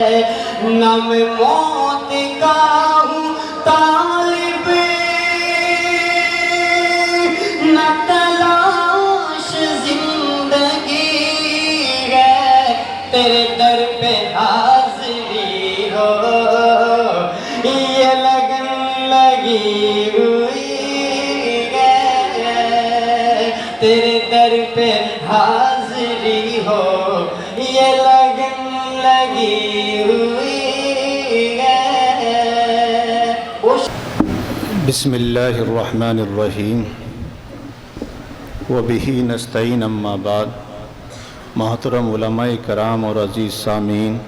نہ میں موت کا ہوں طالب، نہ تلاش زندگی ہے، تیرے در پہ حاضری ہو یہ لگن لگی ہوئی ہے، تیرے در پہ حاضری ہو یہ لگن لگی ہوئی ہے۔ بسم اللہ الرحمن الرحیم وبہ نستعین، اما بعد۔ محترم علماء کرام اور عزیز سامعین،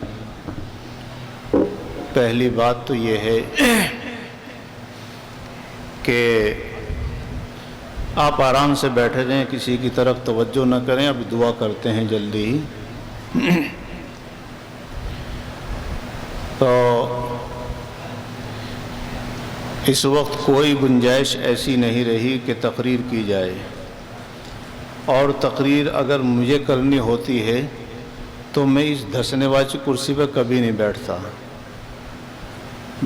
پہلی بات تو یہ ہے کہ آپ آرام سے بیٹھے رہیں، کسی کی طرف توجہ نہ کریں، اب دعا کرتے ہیں جلدی ہی۔ تو اس وقت کوئی گنجائش ایسی نہیں رہی کہ تقریر کی جائے، اور تقریر اگر مجھے کرنی ہوتی ہے تو میں اس دھسنے والی کرسی پہ کبھی نہیں بیٹھتا۔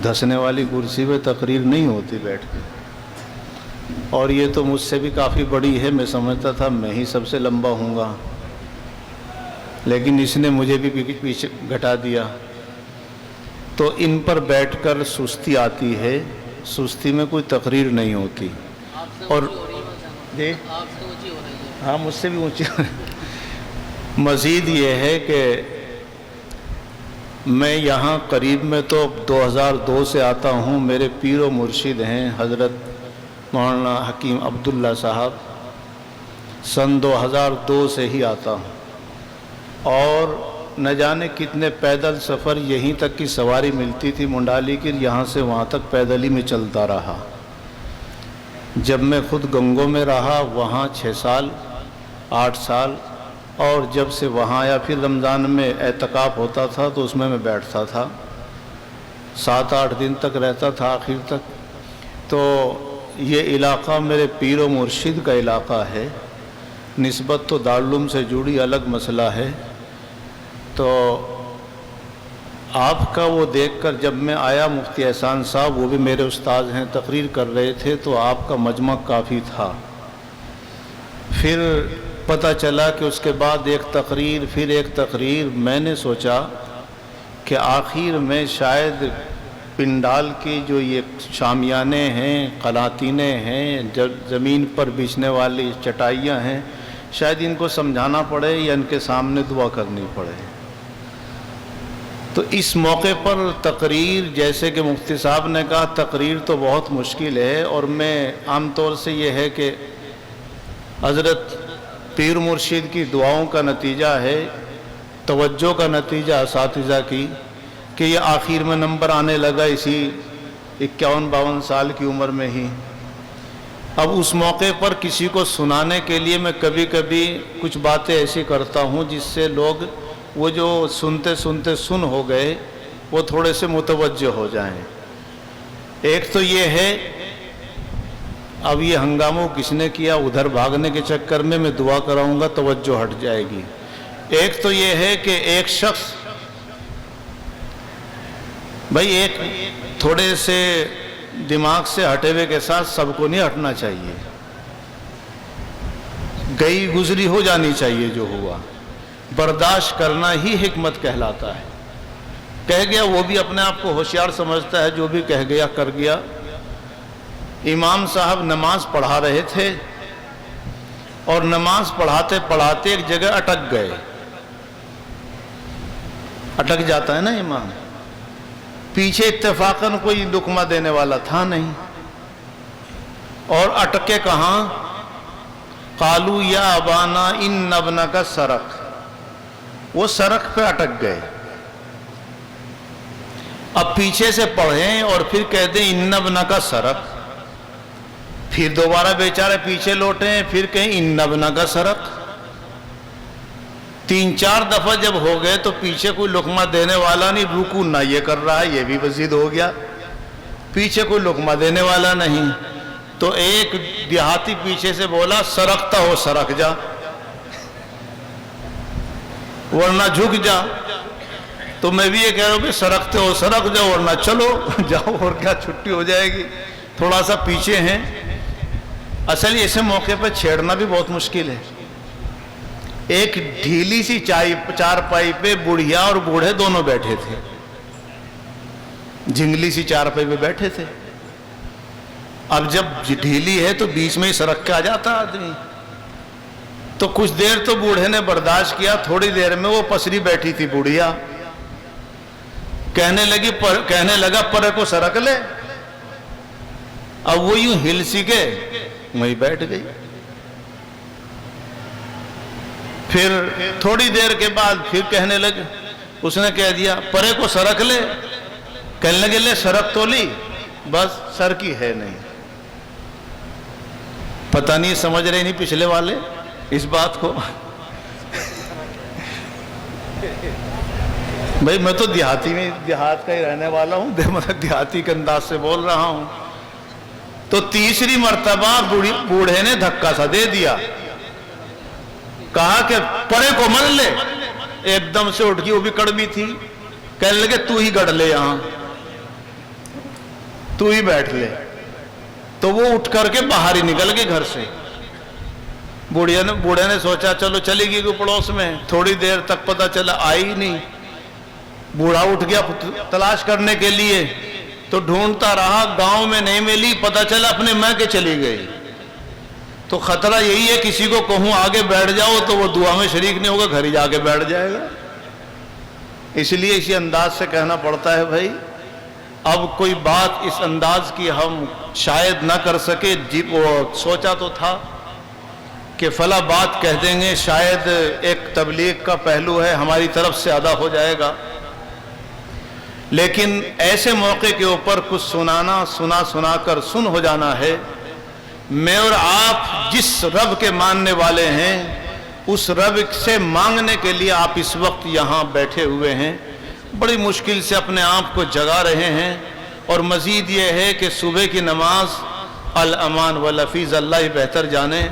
دھسنے والی کرسی پہ تقریر نہیں ہوتی بیٹھ کے، اور یہ تو مجھ سے بھی کافی بڑی ہے، میں سمجھتا تھا میں ہی سب سے لمبا ہوں گا، لیکن اس نے مجھے بھی پیچھے گھٹا دیا۔ تو ان پر بیٹھ کر سستی آتی ہے، سستی میں کوئی تقریر نہیں ہوتی۔ اور ہاں مجھ سے بھی اونچی ہو رہی ہے۔ مزید یہ ہے کہ میں یہاں قریب میں تو 2002 سے آتا ہوں، میرے پیر و مرشد ہیں حضرت مولانا حکیم عبداللہ صاحب، سن 2002 سے ہی آتا ہوں، اور نہ جانے کتنے پیدل سفر، یہیں تک کی سواری ملتی تھی منڈالی کی، یہاں سے وہاں تک پیدل ہی میں چلتا رہا۔ جب میں خود گنگوں میں رہا وہاں 6 سال 8 سال، اور جب سے وہاں آیا پھر رمضان میں اعتکاف ہوتا تھا تو اس میں بیٹھتا تھا، 7-8 دن تک رہتا تھا آخر تک۔ تو یہ علاقہ میرے پیر و مرشد کا علاقہ ہے، نسبت تو دارالعلوم سے جڑی الگ مسئلہ ہے۔ تو آپ کا وہ دیکھ کر جب میں آیا، مفتی احسان صاحب وہ بھی میرے استاد ہیں، تقریر کر رہے تھے، تو آپ کا مجمع کافی تھا۔ پھر پتہ چلا کہ اس کے بعد ایک تقریر، پھر ایک تقریر۔ میں نے سوچا کہ آخر میں شاید پنڈال کی جو یہ شامیانے ہیں، قلاطینیں ہیں، زمین پر بچھنے والی چٹائیاں ہیں، شاید ان کو سمجھانا پڑے یا ان کے سامنے دعا کرنی پڑے۔ تو اس موقع پر تقریر، جیسے کہ مفتی صاحب نے کہا، تقریر تو بہت مشکل ہے، اور میں عام طور سے یہ ہے کہ حضرت پیر مرشد کی دعاؤں کا نتیجہ ہے، توجہ کا نتیجہ اساتذہ کی، کہ یہ آخر میں نمبر آنے لگا اسی 51-52 سال کی عمر میں ہی۔ اب اس موقع پر کسی کو سنانے کے لیے میں کبھی کبھی کچھ باتیں ایسی کرتا ہوں جس سے لوگ وہ جو سنتے سنتے سن ہو گئے وہ تھوڑے سے متوجہ ہو جائیں۔ ایک تو یہ ہے، اب یہ ہنگاموں کس نے کیا، ادھر بھاگنے کے چکر میں دعا کراؤں گا توجہ ہٹ جائے گی۔ ایک تو یہ ہے کہ ایک شخص، بھائی ایک تھوڑے سے دماغ سے ہٹے ہوئے کے ساتھ سب کو نہیں ہٹنا چاہیے، گئی گزری ہو جانی چاہیے، جو ہوا برداشت کرنا ہی حکمت کہلاتا ہے۔ کہہ گیا وہ بھی اپنے آپ کو ہوشیار سمجھتا ہے، جو بھی کہہ گیا کر گیا۔ امام صاحب نماز پڑھا رہے تھے، اور نماز پڑھاتے پڑھاتے ایک جگہ اٹک گئے۔ اٹک جاتا ہے نا امام، پیچھے اتفاقاً کوئی لقمہ دینے والا تھا نہیں، اور اٹکے کہاں؟ قالوا یا ابانا ان ابنک سرق، وہ سرق پہ اٹک گئے۔ اب پیچھے سے پڑھیں اور پھر کہہ دیں ان ابنک سرق، پھر دوبارہ بیچارے پیچھے لوٹیں، پھر کہیں ان ابنک سرق۔ 3-4 دفعہ جب ہو گئے تو پیچھے کوئی لقمہ دینے والا نہیں، رکوع نہ یہ کر رہا ہے، یہ بھی مزید ہو گیا، پیچھے کوئی لقمہ دینے والا نہیں۔ تو ایک دیہاتی پیچھے سے بولا سرقتا ہو سرق جا، ورنہ جھک جا۔ تو میں بھی یہ کہہ رہا ہوں کہ سرکتے ہو سرک جاؤ ورنہ چلو جاؤ، اور کیا چھٹی ہو جائے گی، تھوڑا سا پیچھے ہیں۔ اصل ایسے موقع پہ چھیڑنا بھی بہت مشکل ہے۔ ایک ڈھیلی سی چارپائی پہ بڑھیا اور بوڑھے دونوں بیٹھے تھے، جھنگلی سی چارپائی پہ بیٹھے تھے۔ اب جب ڈھیلی ہے تو بیچ میں ہی سرک کے آ جاتا آدمی، تو کچھ دیر تو بوڑھے نے برداشت کیا، تھوڑی دیر میں وہ پسری بیٹھی تھی بڑھیا، کہنے لگا پرے کو سرک لے۔ اب وہ یوں ہل سی کے وہیں بیٹھ گئی۔ پھر تھوڑی دیر کے بعد پھر کہنے لگے، اس نے کہہ دیا پرے کو سرک لے، کہنے لگے لے سرک تو لی، بس سر کی ہے نہیں۔ پتہ نہیں سمجھ رہے نہیں پچھلے والے اس بات کو۔ بھائی میں تو دیہات کا ہی رہنے والا ہوں، دیہاتی کے انداز سے بول رہا ہوں۔ تو تیسری مرتبہ بوڑھے نے دھکا سا دے دیا، کہا کہ پرے کو من لے۔ ایک دم سے اٹھ گئی، وہ بھی کڑوی تھی، کہنے لگے تو ہی گڑ لے، یہاں تو ہی بیٹھ لے۔ تو وہ اٹھ کر کے باہر ہی نکل گئے گھر سے۔ بوڑھے نے سوچا چلو چلی گئی کوئی پڑوس میں، تھوڑی دیر تک پتہ چلا آئی ہی نہیں۔ بوڑھا اٹھ گیا تلاش کرنے کے لیے، تو ڈھونڈتا رہا، گاؤں میں نہیں ملی، پتہ چلا اپنے ماں کے چلی گئی۔ تو خطرہ یہی ہے کسی کو کہوں آگے بیٹھ جاؤ تو وہ دعا میں شریک نہیں ہوگا، گھر ہی جا کے بیٹھ جائے گا۔ اس لیے اسی انداز سے کہنا پڑتا ہے بھائی، اب کوئی بات اس انداز کی ہم شاید نہ کر سکے، وہ سوچا تو تھا کہ فلاں بات کہہ دیں گے، شاید ایک تبلیغ کا پہلو ہے ہماری طرف سے ادا ہو جائے گا، لیکن ایسے موقع کے اوپر کچھ سنا کر سن ہو جانا ہے۔ میں اور آپ جس رب کے ماننے والے ہیں، اس رب سے مانگنے کے لیے آپ اس وقت یہاں بیٹھے ہوئے ہیں، بڑی مشکل سے اپنے آپ کو جگا رہے ہیں، اور مزید یہ ہے کہ صبح کی نماز الامان واللفیظ اللہ ہی بہتر جانے۔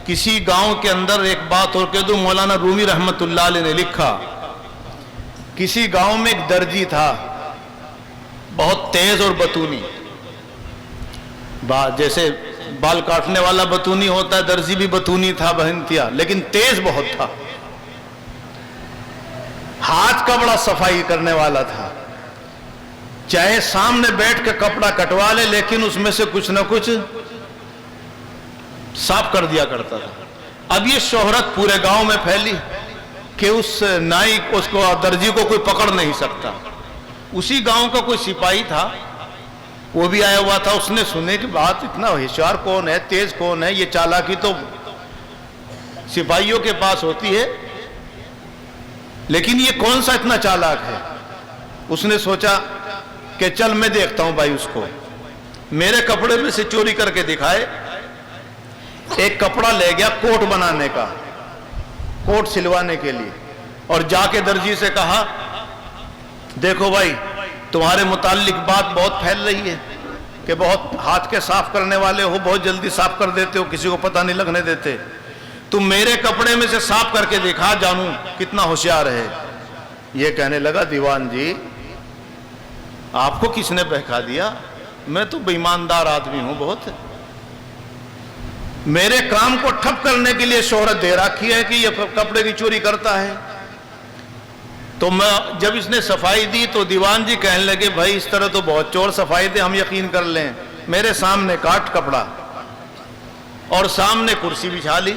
کسی گاؤں کے اندر ایک بات اور کہہ دوں، مولانا رومی رحمت اللہ علیہ نے لکھا، کسی گاؤں میں ایک درجی تھا، بہت تیز اور بتونی، جیسے بال کاٹنے والا بتونی ہوتا ہے، درزی بھی بتونی تھا بہنتیا، لیکن تیز بہت تھا۔ ہاتھ کا بڑا صفائی کرنے والا تھا، چاہے سامنے بیٹھ کے کپڑا کٹوا لے لیکن اس میں سے کچھ نہ کچھ صاف کر دیا کرتا تھا۔ اب یہ شہرت پورے گاؤں میں پھیلی کہ اس نائی اس کو درجی کو کوئی پکڑ نہیں سکتا۔ اسی گاؤں کا کوئی سپاہی تھا، وہ بھی آیا ہوا تھا، اس نے سنے کہ بات اتنا ہوشیار کون ہے، تیز کون ہے، یہ چالاکی تو سپاہیوں کے پاس ہوتی ہے، لیکن یہ کون سا اتنا چالاک ہے۔ اس نے سوچا کہ چل میں دیکھتا ہوں بھائی اس کو، میرے کپڑے میں سے چوری کر کے دکھائے۔ ایک کپڑا لے گیا کوٹ بنانے کا، کوٹ سلوانے کے لیے، اور جا کے درجی سے کہا دیکھو بھائی تمہارے متعلق بات بہت پھیل رہی ہے کہ بہت ہاتھ کے صاف کرنے والے ہو، بہت جلدی صاف کر دیتے ہو، کسی کو پتہ نہیں لگنے دیتے، تم میرے کپڑے میں سے صاف کر کے دکھا، جانوں کتنا ہوشیار ہے۔ یہ کہنے لگا دیوان جی آپ کو کس نے بہکا دیا، میں تو بے ایماندار آدمی ہوں، بہت میرے کام کو ٹھپ کرنے کے لیے شہرت دے رکھی ہے کہ یہ کپڑے کی چوری کرتا ہے۔ تو میں جب اس نے صفائی دی تو دیوان جی کہنے لگے بھائی اس طرح تو بہت چور صفائی دے، ہم یقین کر لیں، میرے سامنے کاٹ کپڑا اور سامنے کرسی بچھا لی،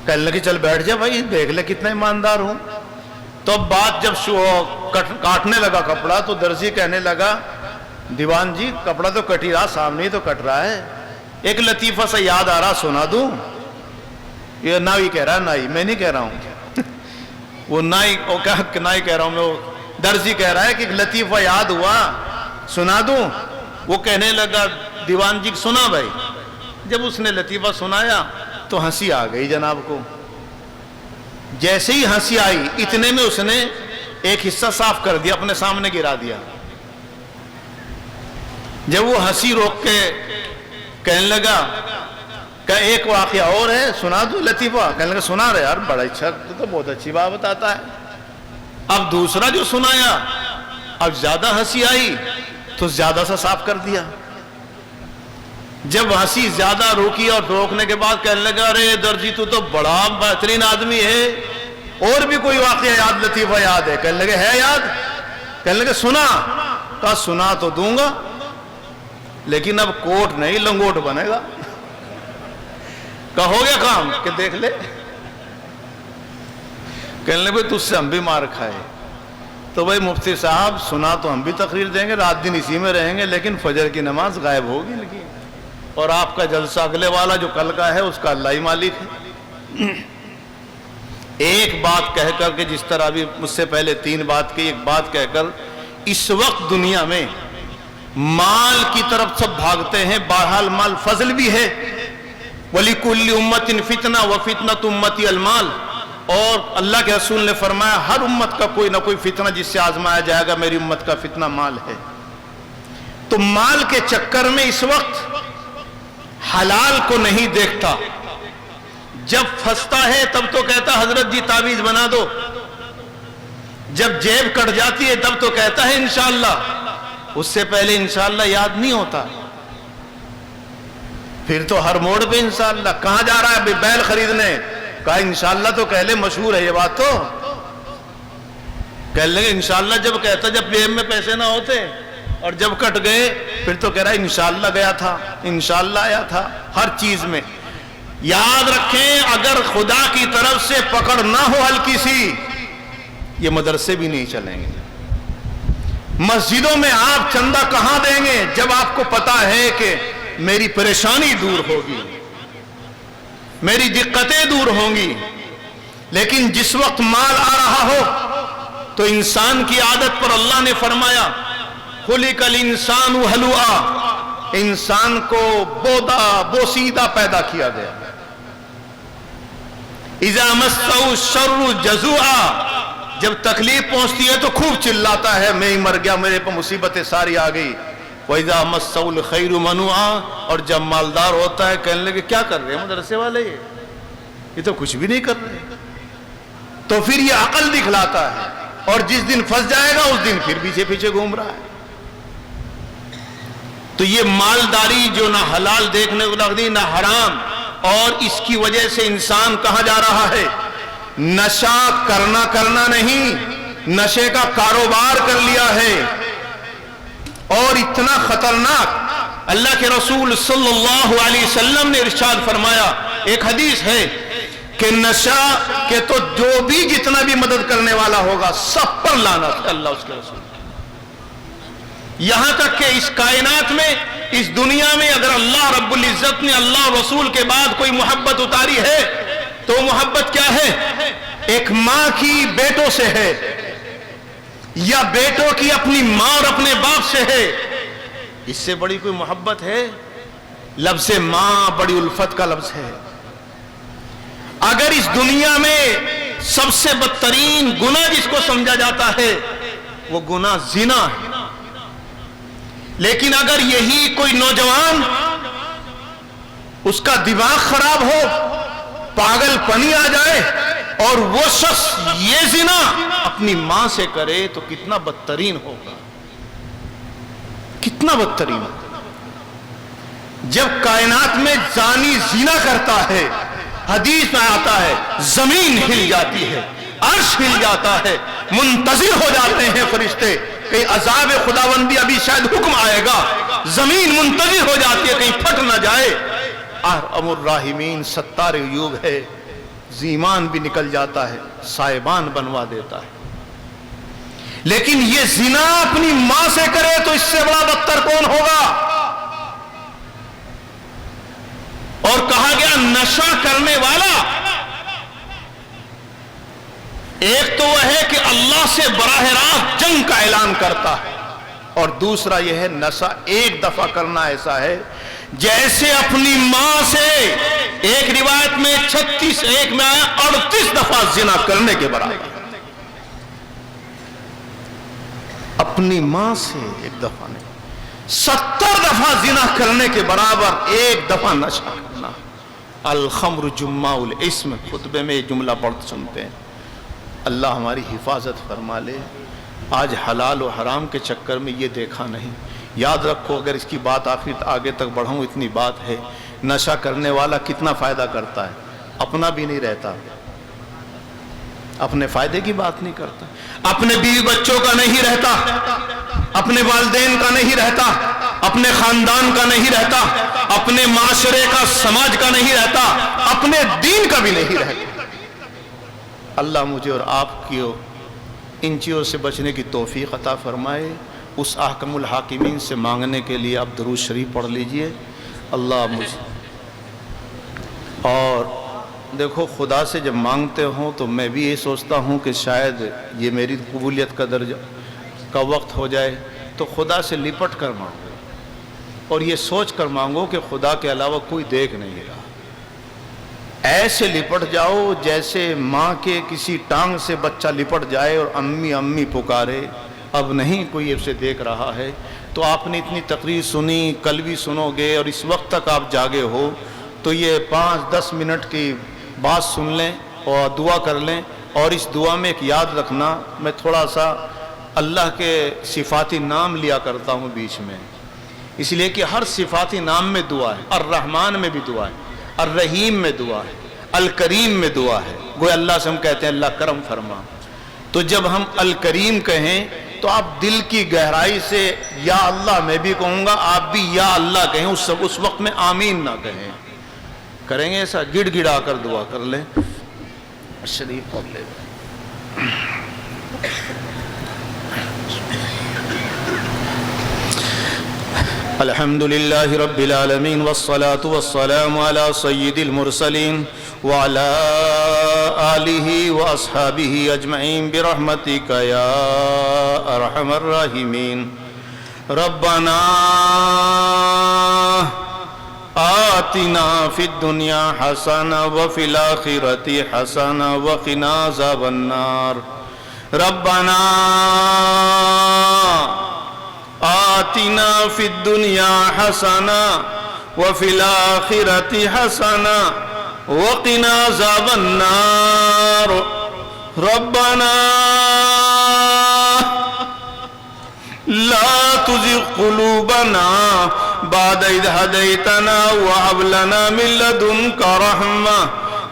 کہنے لگے چل بیٹھ جا بھائی دیکھ لے کتنا ایماندار ہوں۔ تو اب بات جب کاٹنے لگا کپڑا تو درزی کہنے لگا دیوان جی کپڑا تو کٹ ہی رہا، سامنے ہی تو کٹ رہا ہے، ایک لطیفہ سا یاد آ رہا سنا دوں؟ یہ نائی کہہ رہا، نائی میں نہیں کہہ رہا ہوں، وہ نائی نائی کہہ رہا ہوں میں، وہ درزی کہہ رہا ہے کہ ایک لطیفہ یاد ہوا سنا دوں؟ وہ کہنے لگا دیوان جی سنا بھائی۔ جب اس نے لطیفہ سنایا تو ہنسی آ گئی جناب کو، جیسے ہی ہنسی آئی اتنے میں اس نے ایک حصہ صاف کر دیا، اپنے سامنے گرا دیا۔ جب وہ ہنسی روک کے کہنے لگا کہ ایک واقعہ اور ہے سنا دوں لطیفہ، کہنے لگا سنا رہے یار، بڑا اچھا تو بہت اچھی بات بتاتا ہے۔ اب دوسرا جو سنایا اب زیادہ ہنسی آئی تو زیادہ سا صاف کر دیا. جب ہنسی زیادہ روکی اور روکنے کے بعد کہنے لگا ارے درجی تو بڑا بہترین آدمی ہے, اور بھی کوئی واقعہ یاد لطیفہ یاد ہے؟ کہنے لگے ہے یاد. کہنے لگے سنا. کہا سنا تو دوں گا لیکن اب کوٹ نہیں لنگوٹ بنے گا. کہا ہو گیا کام کہ دیکھ لے. کہنے لگے بھائی تجھ سے ہم بھی مار کھائے. تو بھائی مفتی صاحب سنا تو ہم بھی تقریر دیں گے, رات دن اسی میں رہیں گے, لیکن فجر کی نماز غائب ہوگی لیکن, اور آپ کا جلسہ اگلے والا جو کل کا ہے اس کا اللہ ہی مالک ہے. ایک بات کہہ کر کے, جس طرح ابھی مجھ سے پہلے 3 بات کی, ایک بات کہہ کر اس وقت دنیا میں مال کی طرف سب بھاگتے ہیں. بہرحال مال فضل بھی ہے. وَلِكُلِّ أُمَّةٍ فِتْنَةٌ وَفِتْنَةُ أُمَّتِي الْمَالُ, اور اللہ کے رسول نے فرمایا ہر امت کا کوئی نہ کوئی فتنہ جس سے آزمایا جائے گا, میری امت کا فتنہ مال ہے. تو مال کے چکر میں اس وقت حلال کو نہیں دیکھتا. جب پھنستا ہے تب تو کہتا حضرت جی تعویذ بنا دو. جب جیب کٹ جاتی ہے تب تو کہتا ہے انشاءاللہ. اس سے پہلے انشاءاللہ یاد نہیں ہوتا. پھر تو ہر موڑ پہ انشاءاللہ. کہاں جا رہا ہے بیل خریدنے؟ کہا انشاءاللہ تو کہہ لے, مشہور ہے یہ بات. تو کہہ لیں گے انشاءاللہ جب کہتا جب جیب میں پیسے نہ ہوتے, اور جب کٹ گئے پھر تو کہہ رہا ہے انشاءاللہ گیا تھا, انشاءاللہ آیا تھا. ہر چیز میں یاد رکھیں, اگر خدا کی طرف سے پکڑ نہ ہو ہلکی سی, یہ مدرسے بھی نہیں چلیں گے. مسجدوں میں آپ چندہ کہاں دیں گے جب آپ کو پتا ہے کہ میری پریشانی دور ہوگی, میری دقتیں دور ہوں گی. لیکن جس وقت مال آ رہا ہو تو انسان کی عادت پر اللہ نے فرمایا خلق الانسان ہلوعا, انسان کو بوسیدہ پیدا کیا گیا. اذا مسہ الشر جزوعا, جب تکلیف پہنچتی ہے تو خوب چلاتا ہے میں ہی مر گیا, میرے پہ مصیبتیں ساری آ گئی. وَإِذَا مَسَّهُ الْخَيْرُ مَنُوعًا, اور جب مالدار ہوتا ہے کہنے لگے کیا کر رہے ہیں مدرسے والے, یہ تو کچھ بھی نہیں کر رہے. تو پھر یہ عقل دکھلاتا ہے, اور جس دن پھنس جائے گا اس دن پھر پیچھے پیچھے گھوم رہا ہے. تو یہ مالداری جو نہ حلال دیکھنے کو لگتی نہ حرام, اور اس کی وجہ سے انسان کہاں جا رہا ہے. نشہ کرنا نہیں, نشے کا کاروبار کر لیا ہے. اور اتنا خطرناک, اللہ کے رسول صلی اللہ علیہ وسلم نے ارشاد فرمایا, ایک حدیث ہے کہ نشہ کہ تو جو بھی جتنا بھی مدد کرنے والا ہوگا سب پر لعنت ہے اللہ اس کے رسول. یہاں تک کہ اس کائنات میں, اس دنیا میں اگر اللہ رب العزت نے اللہ رسول کے بعد کوئی محبت اتاری ہے تو محبت کیا ہے؟ ایک ماں کی بیٹوں سے ہے, یا بیٹوں کی اپنی ماں اور اپنے باپ سے ہے. اس سے بڑی کوئی محبت ہے؟ لفظ ماں بڑی الفت کا لفظ ہے. اگر اس دنیا میں سب سے بدترین گناہ جس کو سمجھا جاتا ہے وہ گناہ زنا ہے, لیکن اگر یہی کوئی نوجوان اس کا دماغ خراب ہو, پاگل پنی آ جائے, اور وہ شخص یہ زنا اپنی ماں سے کرے تو کتنا بدترین ہوگا, کتنا بدترین. جب کائنات میں زانی زنا کرتا ہے, حدیث میں آتا ہے زمین ہل جاتی ہے, عرش ہل جاتا ہے, منتظر ہو جاتے ہیں فرشتے کہ عذاب خداوندی ابھی شاید حکم آئے گا. زمین منتظر ہو جاتی ہے کہیں پھٹ نہ جائے. ارحم الراحمین ستار عیوب ہے, زیمان بھی نکل جاتا ہے, سائبان بنوا دیتا ہے. لیکن یہ زنا اپنی ماں سے کرے تو اس سے بڑا بدتر کون ہوگا؟ اور کہا گیا نشہ کرنے والا, ایک تو وہ ہے کہ اللہ سے براہ راست جنگ کا اعلان کرتا ہے, اور دوسرا یہ ہے نشہ ایک دفعہ کرنا ایسا ہے جیسے اپنی ماں سے, ایک روایت میں 36, ایک میں آیا 38 دفعہ زنا کرنے کے برابر. اپنی ماں سے ایک دفعہ نہیں, 70 دفعہ زنا کرنے کے برابر ایک دفعہ نشہ کرنا. الخمر جماع الاسم, خطبے میں یہ جملہ پڑھتے سنتے ہیں, اللہ ہماری حفاظت فرما لے۔ آج حلال و حرام کے چکر میں یہ دیکھا نہیں۔ یاد رکھو، اگر اس کی بات آگے تک بڑھاؤں اتنی بات ہے، نشہ کرنے والا کتنا فائدہ کرتا ہے، اپنا بھی نہیں رہتا، اپنے فائدے کی بات نہیں کرتا، اپنے بیوی بچوں کا نہیں رہتا، اپنے والدین کا نہیں رہتا، اپنے خاندان کا نہیں رہتا، اپنے معاشرے کا، سماج کا نہیں رہتا، اپنے دین کا بھی نہیں رہتا۔ اللہ مجھے اور آپ کی ان چیزوں سے بچنے کی توفیق عطا فرمائے۔ اس احکم الحاکمین سے مانگنے کے لیے آپ درود شریف پڑھ لیجئے۔ اللہ مجھے، اور دیکھو خدا سے جب مانگتے ہوں تو میں بھی یہ سوچتا ہوں کہ شاید یہ میری قبولیت کا درجہ کا وقت ہو جائے، تو خدا سے لپٹ کر مانگو اور یہ سوچ کر مانگو کہ خدا کے علاوہ کوئی دیکھ نہیں رہا۔ ایسے لپٹ جاؤ جیسے ماں کے کسی ٹانگ سے بچہ لپٹ جائے اور امی امی پکارے، اب نہیں کوئی اسے دیکھ رہا ہے۔ تو آپ نے اتنی تقریر سنی، کل بھی سنو گے، اور اس وقت تک آپ جاگے ہو، تو یہ 5-10 منٹ کی بات سن لیں اور دعا کر لیں۔ اور اس دعا میں ایک یاد رکھنا، میں تھوڑا سا اللہ کے صفاتی نام لیا کرتا ہوں بیچ میں، اس لیے کہ ہر صفاتی نام میں دعا ہے۔ الرحمن میں بھی دعا ہے، الرحیم میں دعا ہے، الکریم میں دعا ہے۔ گویا اللہ سے ہم کہتے ہیں اللہ کرم فرما، تو جب ہم الکریم کہیں تو آپ دل کی گہرائی سے یا اللہ میں بھی کہوں گا، آپ بھی یا اللہ کہیں، اس وقت میں آمین نہ کہیں۔ کریں گے ایسا؟ گڑ گڑا کر دعا کر لیں، شریف پڑھ لیں۔ الحمد للہ رب العالمین والصلاة والسلام علی سید المرسلین وعلى آلہ واصحابہ اجمعین برحمتک یا ارحم الراحمین۔ ربنا آتنا فی الدنیا حسنہ وفی الآخرۃ حسنہ وقنا عذاب النار۔ ربنا آتنا فی الدنیا حسنہ وفی الآخرۃ حسنہ وقنا عذاب النار۔ ربنا لا تزغ قلوبنا بعد إذ هديتنا وهب لنا من لدنك رحمة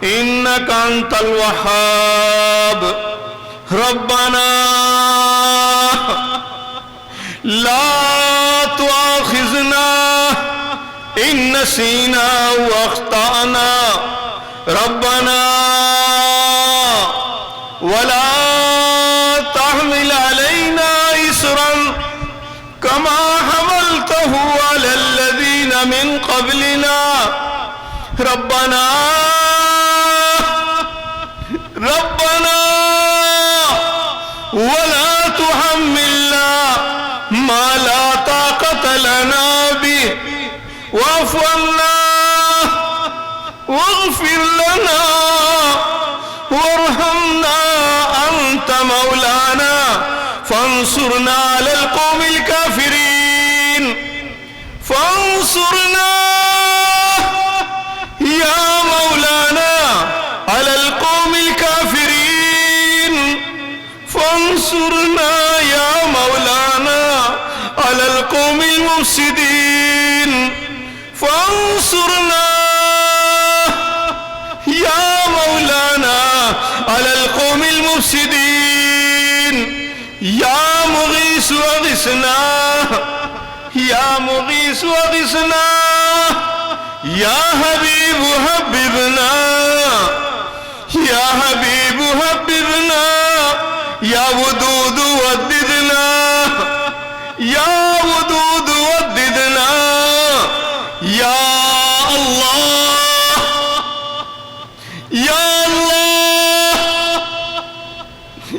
إنك أنت الوهاب۔ ربنا لا تؤاخذنا إن نسينا وأخطأنا، ربنا ولا تحمل علينا إصرا كما حملته على الذين من قبلنا، ربنا ولا تحملنا ما لا طاقة لنا به واعف عنا واغفر لنا وارحمنا أنت مولانا فانصرنا على القوم الكافرين، فانصرنا يا مولانا على القوم الكافرين، فانصرنا يا مولانا على القوم المفسدين، فانصرنا يا مولانا على القوم المفسدين۔ يا مغيث اغثنا، يا مغيث اغثنا، يا حبيب حببنا، يا حبيب حببنا، يا ودود وددنا، يا ودود وددنا، يا الله يا الله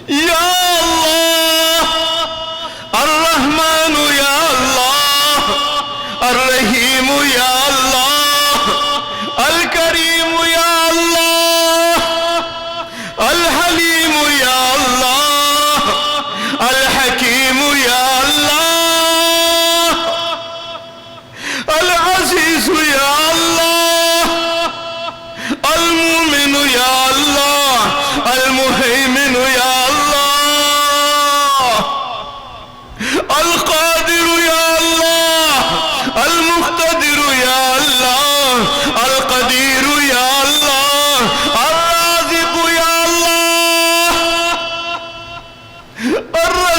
يا الله، الرحمن يا الله، الرحيم يا الله، الكريم يا الله، الحليم يا الله،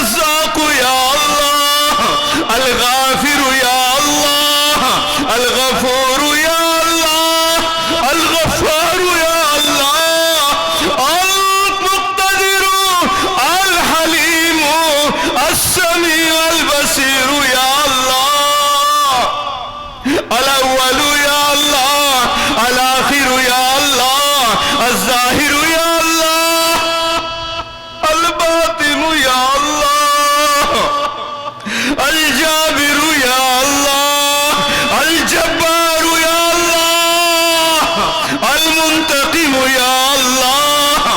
الرزاق یا اللہ، الغافر یا اللہ، الغفور یا اللہ، الغفار یا اللہ، المقتدر الحلیم السمیع البصیر یا اللہ، الاول یا اللہ، الاخر یا اللہ، الظاہر یا اللہ، الباطن یا اللہ، الجابر یا اللہ، الجبار یا اللہ، المنتقم یا اللہ،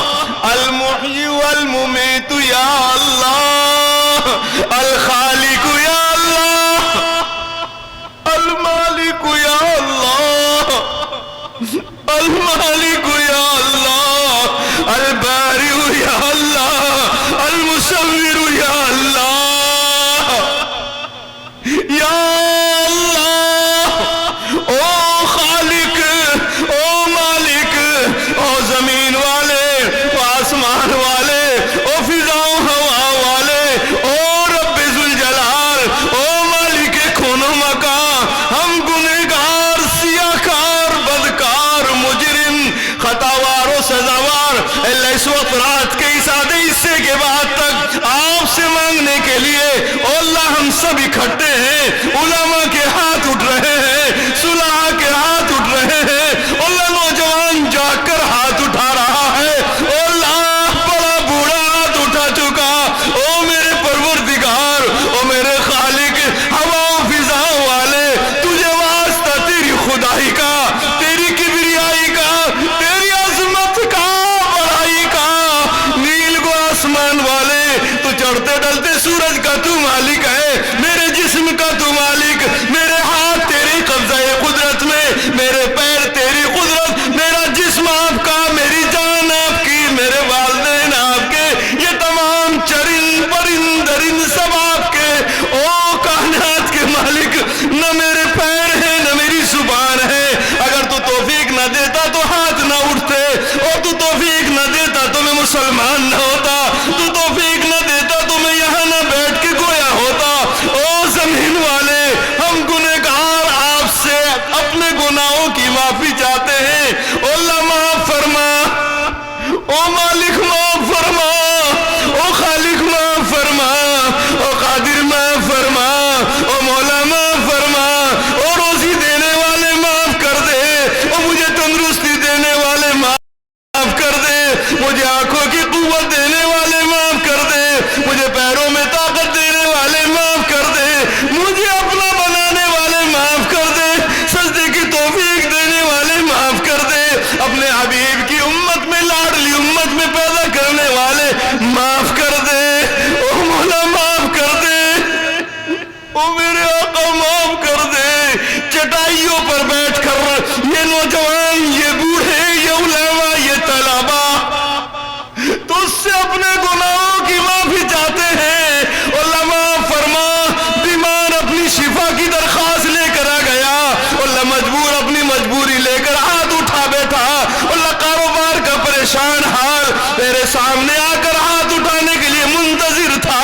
المحیی والممیت یا اللہ، الخالق یا اللہ، المالک یا اللہ، المالک یا اللہ، البارئ یا اللہ، المصور یا اللہ، یا اللہ، او خالق، او مالک، او زمین والے، او آسمان والے، او فضا و ہوا والے، او رب ذوالجلال، او مالک کون و مکان، ہم گنہگار، سیاہکار، بدکار، مجرم، خطاوار و سزاوار، اللہ اس وقت رات کے اس آدھے حصے کے بعد تک آپ سے مانگنے کے لیے، او اللہ ہم سب اکھٹے ہیں، علماء کے ہاتھ اٹھ رہے ہیں، صلحاء کے ہاتھ اٹھ رہے ہیں، اللہ نوجوان جاگ کر ہاتھ اٹھا رہا ہے، او اللہ بڑا بوڑھا ہاتھ اٹھا چکا، او میرے پروردگار، او میرے خالق، ہوا و فضا والے، تجھے واسطہ تیری خدائی کا، تیری کبریائی کا، تیری عظمت کا، بڑائی کا، نیل کو آسمان والے، تو چڑھتے ڈلتے سورج کا تو مالک ہے، میرے جسم کا تو مالک، میرے ہاتھ تیری قبضہ قدرت میں، میرے پیر تیری قدرت، میرا جسم آپ کا، میری جان آپ کی، میرے والدین آپ کے، یہ تمام چرند پرند درند سب آپ کے، او کائنات کے مالک، نہ میرے پیر ہیں نہ میری زبان ہے، اگر تو توفیق نہ دیتا تو ہاتھ نہ اٹھتے، اور تو توفیق نہ دیتا تو میں مسلمان نہ ہوتا، تو توفیق نہ دیتا تو میں یہاں نہ بیٹھ کے گویا ہوتا، او زمین والے، ہم گنہگار آپ سے اپنے گناہوں کی معافی چاہتے ہیں، او اللہ معاف فرما، او مالک معاف فرما، او خالق معاف فرما، او قادر معاف فرما، او مولا معاف فرما، او روزی دینے والے معاف کر دے، او مجھے تندرستی دینے والے معاف کر دے، مجھے آنکھوں کی قوت دینے والے معاف کر دے، مجھے پیروں میں طاقت دینے والے معاف کر دے، مجھے اپنا بنانے والے معاف کر دے، سجدے کی توفیق دینے والے معاف کر دے، اپنے حبیب کی امت میں لاڈلی امت میں پیدا کرنے والے معاف کر دے، او مولا معاف کر دے، او میرے آقا معاف کر دے، چٹائیوں پر بیٹھ کر یہ نوجوان، یہ بوڑھے، یہ علماء، یہ طلباء تجھ سے اپنے گناہوں کی معافی چاہتے ہیں، اللہ معاف فرما، بیمار اپنی شفا کی درخواست لے کر آ گیا، اللہ مجبور اپنی مجبوری لے کر ہاتھ اٹھا بیٹھا، اللہ کاروبار کا پریشان حال تیرے سامنے آ کر ہاتھ اٹھانے کے لیے منتظر تھا،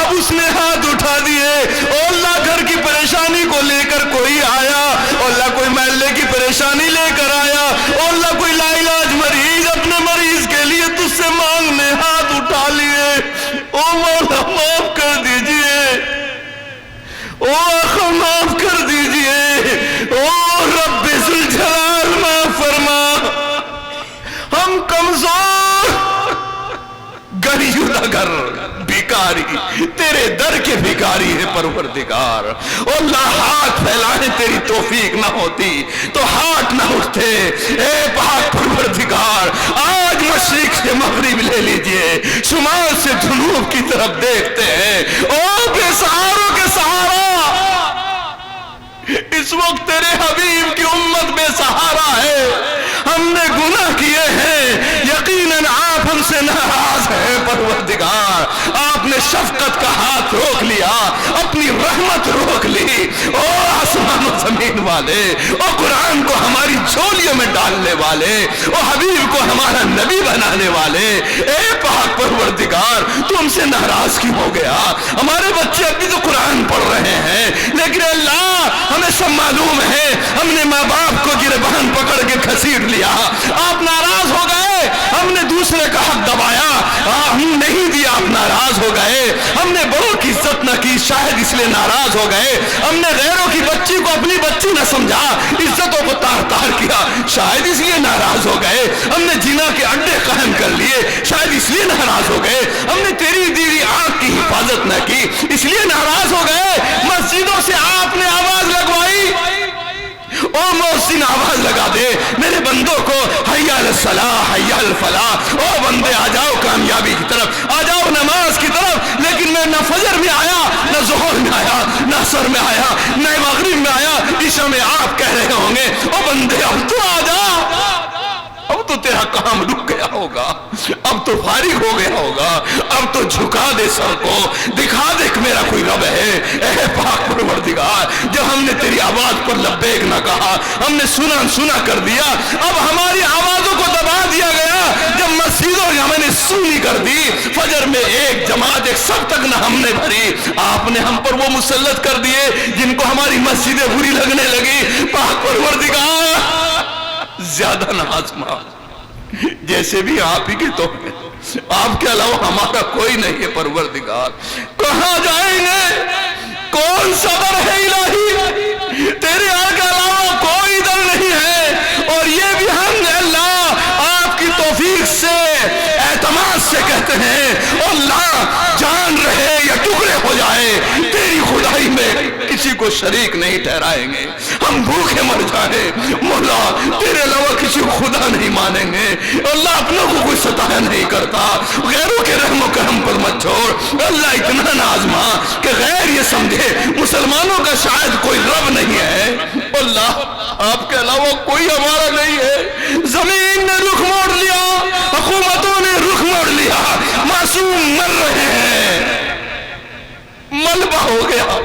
اب اس نے ہاتھ اٹھا دیے، او اللہ گھر کی پریشانی کو لے کر کوئی آیا، او اللہ کوئی محلے کی پریشانی لے کر آیا، او اللہ کوئی لا علاج مریض اپنے مریض کے لیے تجھ سے مانگنے ہاتھ اٹھا لیے، او مولا معاف کر دیجئے، او آقا معاف کر دیجئے، او رب ذوالجلال معاف فرما، ہم کمزور غریب اگر بھیکاری تیرے در کے بھیکاری ہے پروردگار، اللہ ہاتھ پھیلانے تیری توفیق نہ ہوتی تو ہاتھ نہ اٹھتے، اے پاک پروردگار آج مشرق سے مغرب لے لیجئے، شمال سے جنوب کی طرف دیکھتے ہیں، او بے سہاروں کے سہارا، اس وقت تیرے حبیب کی امت بے سہارا ہے، ہم نے گناہ کیے ہیں، یقیناً آپ ہم سے ناراض ہیں پروردگار، آپ نے شفقت کا ہاتھ روک لیا، اپنی رحمت روک لی، او آسمان و زمین والے، او قرآن کو ہماری جھولیوں میں ڈالنے والے، او حبیب کو ہمارا نبی بنانے والے، اے پاک پروردگار تو ہم سے ناراض کیوں ہو گیا، ہمارے بچے ابھی تو قرآن پڑھ رہے ہیں، لیکن اللہ ہمیں سب معلوم ہے ہم نے ماں باپ کو گربان پکڑ کے گھسیٹ لیا، آپ ناراض ہو گئے، ہم نے دوسرے کا حق دبایا، ہم نہیں دیا، آپ ناراض ہو گئے، ہم نے بڑوں کی عزت نہ کی شاید اس لیے ناراض ہو گئے، ہم نے غیروں کی بچی کو اپنی بچی نہ سمجھا، عزتوں کو تار تار کیا شاید اس لیے ناراض ہو گئے، ہم نے جنا کے اڈے قائم کر لیے شاید اس لیے ناراض ہو گئے، ہم نے تیری دیوی آنکھ کی حفاظت نہ کی اس لیے ناراض ہو گئے، مسجدوں سے آپ نے آواز لگوائی، او محسن آواز لگا دے میرے بندوں کو، حی علی الصلاح حی علی الفلاح، او بندے آ جاؤ کامیابی کی طرف، آ جاؤ نماز کی طرف، لیکن میں نہ فجر میں آیا، نہ ظہر میں آیا، نہ عصر میں آیا، نہ مغرب میں آیا، عشاء میں آپ کہہ رہے ہوں گے او بندے اب تو آ جا، اب تو تیرا کام رک گیا ہوگا، اب تو فارغ ہو گیا ہوگا، اب تو جھکا دے سر کو، دکھا دے کہ میرا کوئی رب ہے، اے پاک پروردگار، جب ہم نے تیری آواز پر لبیک نہ کہا، ہم نے سنا کر دیا، اب ہماری آوازوں کو دبا دیا گیا، جب مسجدوں میں ہم نے سنی کر دی، فجر میں ایک جماعت ایک سب تک نہ ہم نے بھری، آپ نے ہم پر وہ مسلط کر دیے جن کو ہماری مسجدیں بری لگنے لگی، پاک پروردگار زیادہ نہ آزما، جیسے بھی آپ ہی کی توفیق، آپ کے علاوہ ہمارا کوئی نہیں ہے پروردگار، کہاں جائیں گے، کون صبر ہے الہی، تیرے کے علاوہ کوئی در نہیں ہے، اور یہ بھی ہم اللہ آپ کی توفیق سے اعتماد سے کہتے ہیں، اللہ جان رہے یا ٹکڑے ہو جائے تیری خدائی میں کسی کو شریک نہیں ٹھہرائیں گے، ہم بھوکے مر جائیں مولا تیرے علاوہ کسی کو خدا نہیں مانیں گے، اللہ اپنوں کو کوئی ستایا نہیں کرتا، غیروں کے رحم و کرم پر مت چھوڑ، اللہ اتنا نازما کہ غیر یہ سمجھے مسلمانوں کا شاید کوئی رب نہیں ہے، اللہ آپ کے علاوہ کوئی ہمارا نہیں ہے، زمین نے رخ موڑ لیا، حکومتوں نے رخ موڑ لیا، معصوم مر رہے ہیں، ملبہ ہو گیا،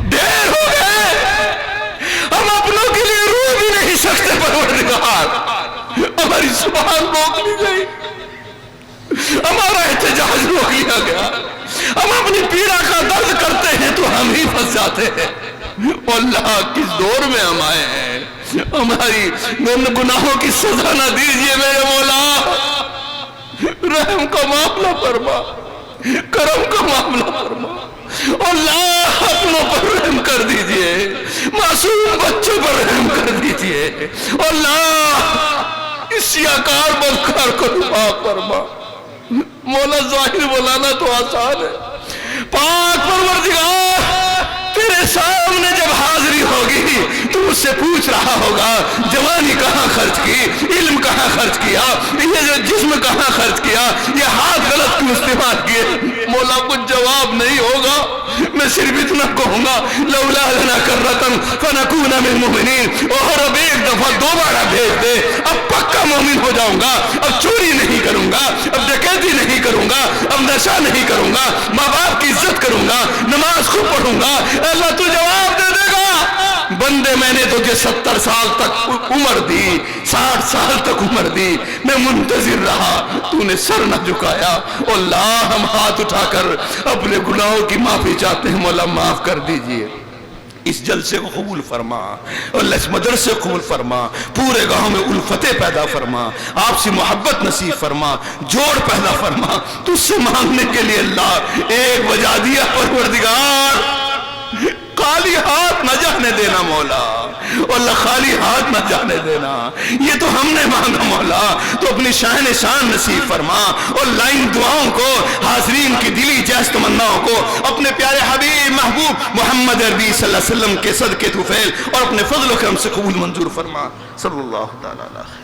ڈیر ہو گئے، ہم اپنوں کے لیے رو بھی نہیں سکتے پروردگار، ہماری زبان روک لی گئی، ہمارا احتجاج روک لیا گیا، ہم اپنی پیڑا کا درد کرتے ہیں تو ہم ہی پھنس جاتے ہیں، اللہ کس دور میں ہم آئے ہیں، ہماری گناہوں کی سزا نہ دیجئے میرے مولا، رحم کا معاملہ فرما، کرم کا معاملہ فرما، اللہ اپنوں پر رحم کر دیجئے، معصوم بچوں پر رحم کر دیجئے، اللہ اس سیاکار بدکار کو معاف فرما، مولا ظاہر بولانا تو آسان ہے، پاک پروردگار تیرے سامنے جب حاضری ہوگی تو مجھ سے پوچھ رہا ہوگا جوانی کہاں خرچ کی، علم کہاں خرچ کیا، یہ جو جسم کہاں خرچ کیا، یہ ہاتھ غلط کیوں استعمال کیے، مولا کچھ جواب نہیں ہوگا، میں صرف اتنا کہوں گا لولا لنا کرتن فنکون من المؤمنین، اور اب ایک دفعہ دوبارہ بھیج دے، اب پکا مومن ہو جاؤں گا، اب چوری نہیں کروں گا، اب ڈکیتی نہیں کروں گا، اب نشہ نہیں کروں گا، ماں باپ کی عزت کروں گا، نماز خوب پڑھوں گا، اللہ تو جواب دے دے گا، بندے میں نے تجھے 70 سال تک عمر دی، 60 سال تک عمر دی، میں منتظر رہا، تو نے سر نہ جھکایا، اللہ ہم ہاتھ اٹھا کر اپنے گناہوں کی معافی چاہتے ہیں، مولا معاف کر دیجئے، اس جلسے کو قبول فرما، اللہ اس مدرسے کو قبول فرما، پورے گاؤں میں الفتیں پیدا فرما، آپ سے محبت نصیب فرما، جوڑ پیدا فرما، تجھ سے مانگنے کے لیے اللہ ایک بجا دیا پروردگار، خالی ہاتھ نہ جانے دینا مولا، اللہ خالی ہاتھ نہ جانے دینا، یہ تو ہم نے مانگا مولا، تو اپنی شان نصیب فرما، اور لائن دعاؤں کو، حاضرین کی دلی جائز تمناؤں کو اپنے پیارے حبیب محبوب محمد عربی صلی اللہ علیہ وسلم کے صدقے طفیل اور اپنے فضل و کرم سے قبول منظور فرما، صلی اللہ تعالی علیہ